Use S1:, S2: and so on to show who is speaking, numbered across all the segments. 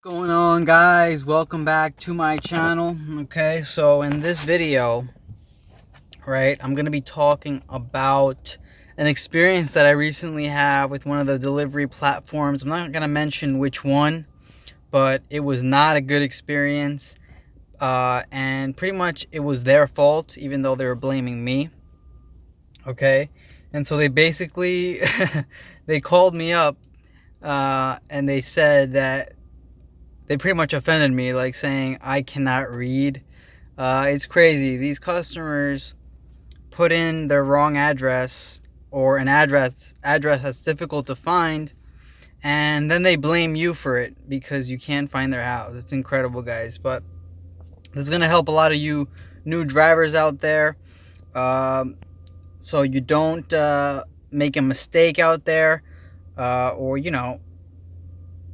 S1: Going on, guys? Welcome back to my channel. Okay, so in this video, right, I'm gonna be talking about an experience that I recently had with one of the delivery platforms. I'm not gonna mention which one, but it was not a good experience, and pretty much it was their fault, even though they were blaming me. Okay, and so they basically they called me up, and they said that they pretty much offended me, like saying I cannot read. It's crazy. These customers put in their wrong address, or an address that's difficult to find, and then they blame you for it because you can't find their house. It's incredible, guys. But this is gonna help a lot of you new drivers out there, so you don't make a mistake out there, or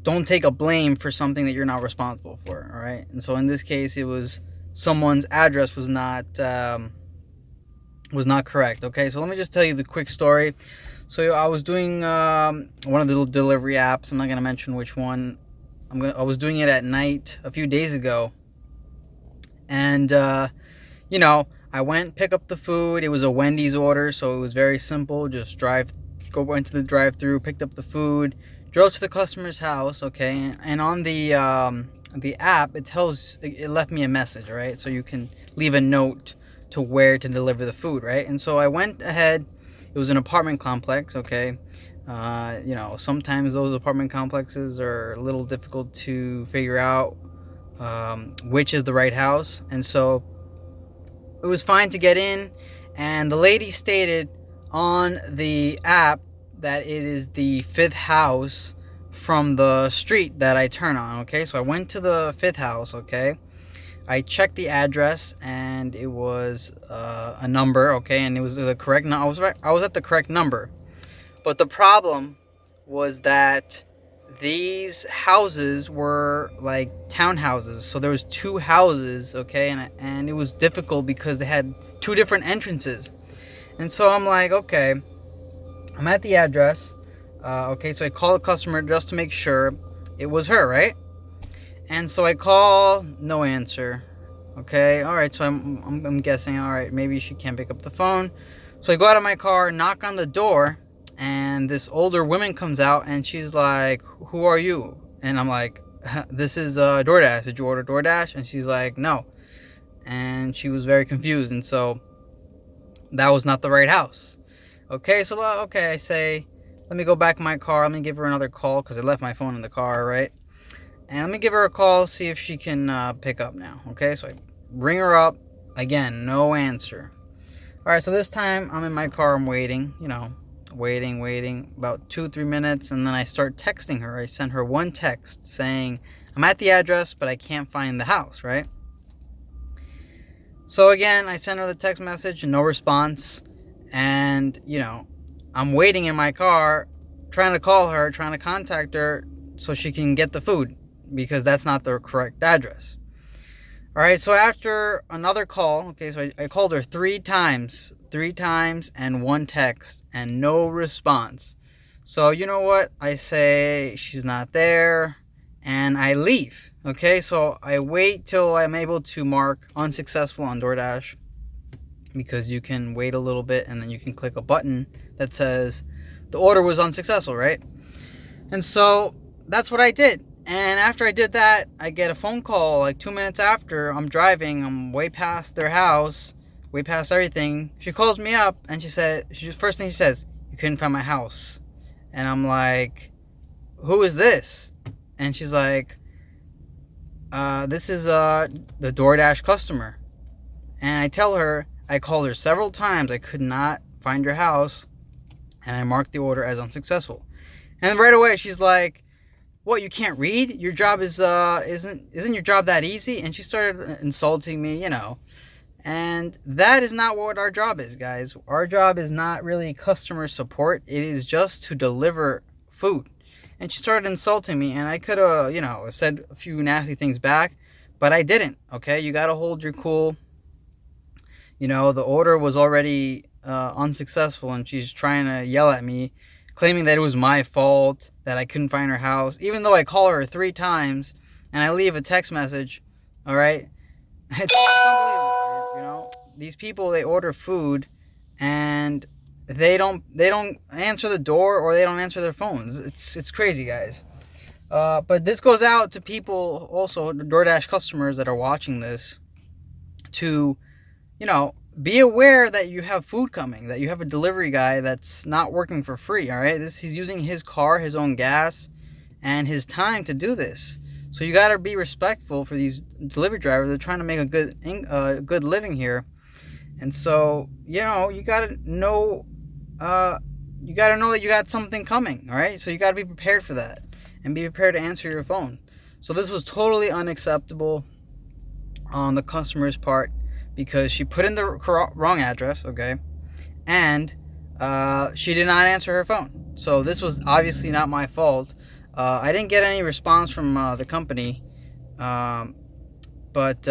S1: don't take a blame for something that you're not responsible for. All right. And so in this case, it was someone's address was not correct. Okay, so let me just tell you the quick story. So I was doing one of the delivery apps. I'm not gonna mention which one. I was doing it at night a few days ago, and I went pick up the food. It was a Wendy's order, so it was very simple. Just go into the drive-through, picked up the food, drove to the customer's house. Okay, and on the app, it left me a message, right? So you can leave a note to where to deliver the food, right? And so I went ahead. It was an apartment complex. Okay, sometimes those apartment complexes are a little difficult to figure out which is the right house, and so it was fine to get in. And the lady stated on the app that it is the fifth house from the street that I turn on. Okay, so I went to the fifth house. Okay, I checked the address, and it was a number. Okay, and it was the correct. I was right. I was at the correct number, but the problem was that these houses were like townhouses. So there was two houses. Okay, and it was difficult because they had two different entrances. And so I'm like, okay, I'm at the address. Okay, so I call the customer just to make sure it was her, right? And so I call, no answer. Okay, all right, so I'm guessing, all right, maybe she can't pick up the phone. So I go out of my car, knock on the door, and this older woman comes out, and she's like, who are you? And I'm like, this is DoorDash. Did you order DoorDash? And she's like, no. And she was very confused, and so that was not the right house. Okay, so I say, let me go back in my car. Let me give her another call because I left my phone in the car, right? And let me give her a call, see if she can pick up now. Okay, so I ring her up. Again, no answer. All right, so this time I'm in my car. I'm waiting, waiting about 2-3 minutes, and then I start texting her. I sent her one text saying, I'm at the address, but I can't find the house, right? So again, I sent her the text message, no response. And, I'm waiting in my car, trying to call her, trying to contact her so she can get the food, because that's not the correct address. All right, so after another call, okay, so I called her three times and one text, and no response. So you know what? I say she's not there, and I leave. Okay, so I wait till I'm able to mark unsuccessful on DoorDash, because you can wait a little bit and then you can click a button that says the order was unsuccessful, right? And so that's what I did. And after I did that, I get a phone call like 2 minutes after. I'm driving, I'm way past their house, way past everything. She calls me up, and first thing she says, you couldn't find my house. And I'm like, who is this? And she's like, this is the DoorDash customer. And I tell her, I called her several times. I could not find your house, and I marked the order as unsuccessful. And right away, she's like, "What? You can't read? Your job isn't your job that easy?" And she started insulting me, And that is not what our job is, guys. Our job is not really customer support. It is just to deliver food. And she started insulting me, and I could have, said a few nasty things back, but I didn't. Okay, you gotta hold your cool. The order was already unsuccessful, and she's trying to yell at me, claiming that it was my fault, that I couldn't find her house, even though I call her 3 times and I leave a text message, all right, it's unbelievable. You know, these people, they order food and they don't answer the door, or they don't answer their phones. It's crazy, guys. But this goes out to people also, DoorDash customers that are watching this, to, you know, be aware that you have food coming, that you have a delivery guy that's not working for free, all right? He's using his car, his own gas, and his time to do this. So you got to be respectful for these delivery drivers. They're trying to make a good living here. And so, you know, you got to know that you got something coming, all right? So you got to be prepared for that and be prepared to answer your phone. So this was totally unacceptable on the customer's part, because she put in the wrong address, okay, and she did not answer her phone. So this was obviously not my fault. I didn't get any response from the company, but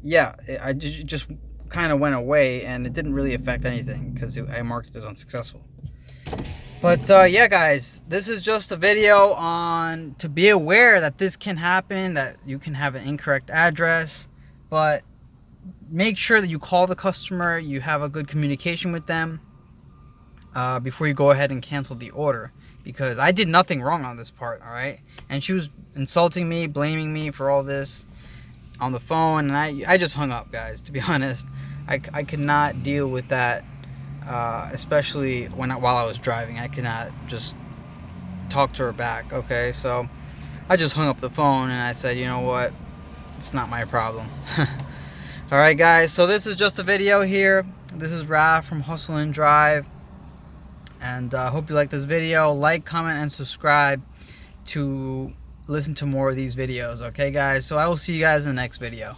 S1: yeah, I just kind of went away, and it didn't really affect anything because I marked it as unsuccessful. But yeah, guys, this is just a video on to be aware that this can happen, that you can have an incorrect address, but make sure that you call the customer, you have a good communication with them before you go ahead and cancel the order, because I did nothing wrong on this part, all right? And she was insulting me, blaming me for all this on the phone, and I just hung up, guys, to be honest. I could not deal with that, especially while I was driving. I could not just talk to her back, okay? So I just hung up the phone, and I said, you know what? It's not my problem. Alright, guys, so this is just a video here. This is Raf from Hustle and Drive, and I hope you like this video. Like, comment, and subscribe to listen to more of these videos, okay, guys? So I will see you guys in the next video.